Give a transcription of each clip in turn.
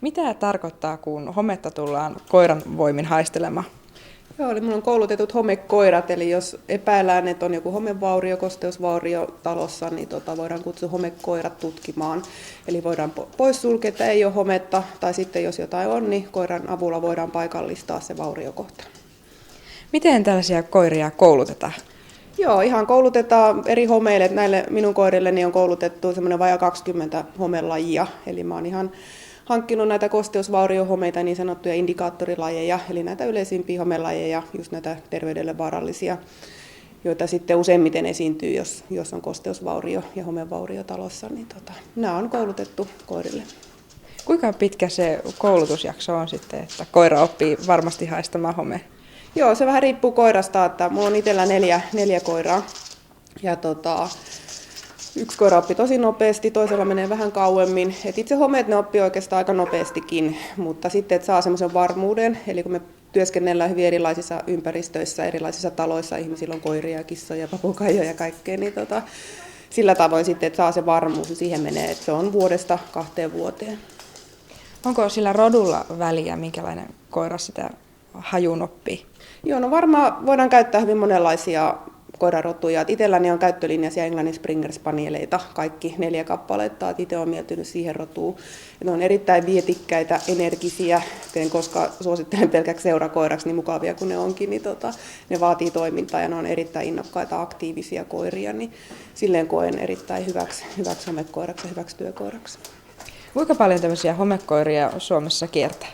Mitä tarkoittaa, kun hometta tullaan koiran voimin haistelemaan? Joo, eli minulla on koulutetut homekoirat, eli jos epäillään, että on joku homevaurio, kosteusvaurio talossa, niin voidaan kutsua homekoirat tutkimaan. Eli voidaan poissulkea, että ei ole hometta, tai sitten jos jotain on, niin koiran avulla voidaan paikallistaa se vauriokohta. Miten tällaisia koiria koulutetaan? Joo, ihan koulutetaan eri homeille. Näille minun koirilleni on koulutettu semmoinen vajaa 20 homelajia, eli mä oon ihan hankkinut näitä kosteusvauriohomeita, niin sanottuja indikaattorilajeja, eli näitä yleisimpiä homelajeja, just näitä terveydelle vaarallisia, joita sitten useimmiten esiintyy, jos on kosteusvaurio ja homevaurio talossa, niin nämä on koulutettu koirille. Kuinka pitkä se koulutusjakso on sitten, että koira oppii varmasti haistamaan homea? Joo, se vähän riippuu koirasta, että mulla on itsellä neljä koiraa, ja yksi koira oppii tosi nopeasti, toisella menee vähän kauemmin. Et itse homeet ne oppii oikeastaan aika nopeastikin, mutta sitten et saa semmoisen varmuuden, eli kun me työskennellään hyvin erilaisissa ympäristöissä, erilaisissa taloissa, ihmisillä on koiria, kissoja, papukaijoja ja kaikkea, niin sillä tavoin sitten, että saa se varmuus, niin siihen menee, että se on 1–2 vuoteen. Onko sillä rodulla väliä, minkälainen koira sitä hajun oppii? Joo, no varmaan voidaan käyttää hyvin monenlaisia koirarotuja. Itselläni on käyttölinjaisia Englannin Springer Spanieleita, kaikki 4 kappaletta. Itse olen mieltynyt siihen rotuun. Ne on erittäin vietikkäitä, energisiä, koska suosittelen pelkäksi seurakoiraksi, niin mukavia kuin ne onkin, niin ne vaatii toimintaa ja ne on erittäin innokkaita, aktiivisia koiria. Niin silleen koen erittäin hyväksi homekoiraksi ja hyväksi työkoiraksi. Kuinka paljon tämmöisiä homekoiria Suomessa kiertää?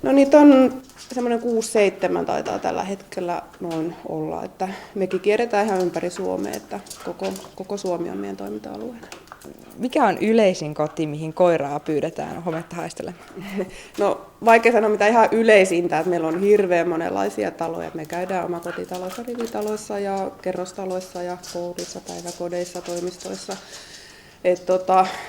No niitä on semmoinen 6–7 taitaa tällä hetkellä noin olla, että mekin kierretään ihan ympäri Suomea, että koko Suomi on meidän toiminta-alueena. Mikä on yleisin koti, mihin koiraa pyydetään hometta haistelemaan? No vaikea sanoa mitä ihan yleisintä, että meillä on hirveän monenlaisia taloja. Me käydään omakotitaloissa, rivitaloissa ja kerrostaloissa ja kouluissa, päiväkodeissa, toimistoissa.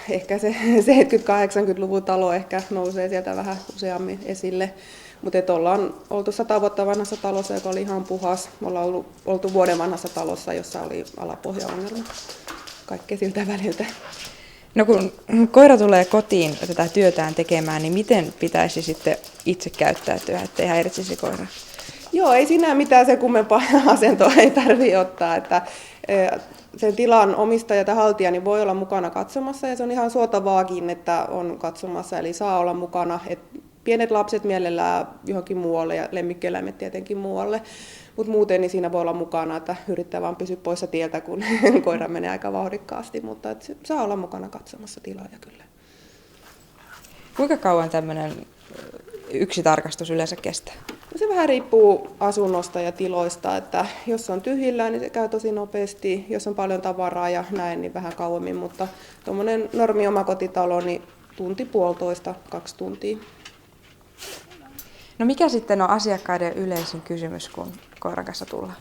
Ehkä se 70–80-luvun talo ehkä nousee sieltä vähän useammin esille. Mutta ollaan oltu 100 vuotta vanhassa talossa, joka oli ihan puhas. Me ollaan oltu vuoden vanhassa talossa, jossa oli alapohjaongelma. Kaikkea siltä väliltä. No kun koira tulee kotiin tätä työtään tekemään, niin miten pitäisi sitten itse käyttäytyä, ettei häiritsisi koiraa? Joo, ei siinä mitään se kummempaa asentoa ei tarvitse ottaa. Että sen tilan omistaja tai haltija niin voi olla mukana katsomassa ja se on ihan suotavaakin, että on katsomassa, eli saa olla mukana. Pienet lapset mielellään johonkin muualle ja lemmikkieläimet tietenkin muualle, mutta muuten niin siinä voi olla mukana, että yrittää vaan pysyä poissa tieltä, kun koira menee aika vauhdikkaasti, mutta saa olla mukana katsomassa tilaaja kyllä. Kuinka kauan tämmöinen yksi tarkastus yleensä kestää? No se vähän riippuu asunnosta ja tiloista, että jos on tyhjillään, niin se käy tosi nopeasti, jos on paljon tavaraa ja näin, niin vähän kauemmin, mutta tuommoinen normi omakotitalo, niin 1–1,5–2 tuntia. No mikä sitten on asiakkaiden yleisin kysymys, kun koiran kanssa tullaan?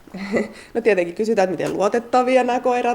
No tietenkin kysytään, että miten luotettavia nämä koirat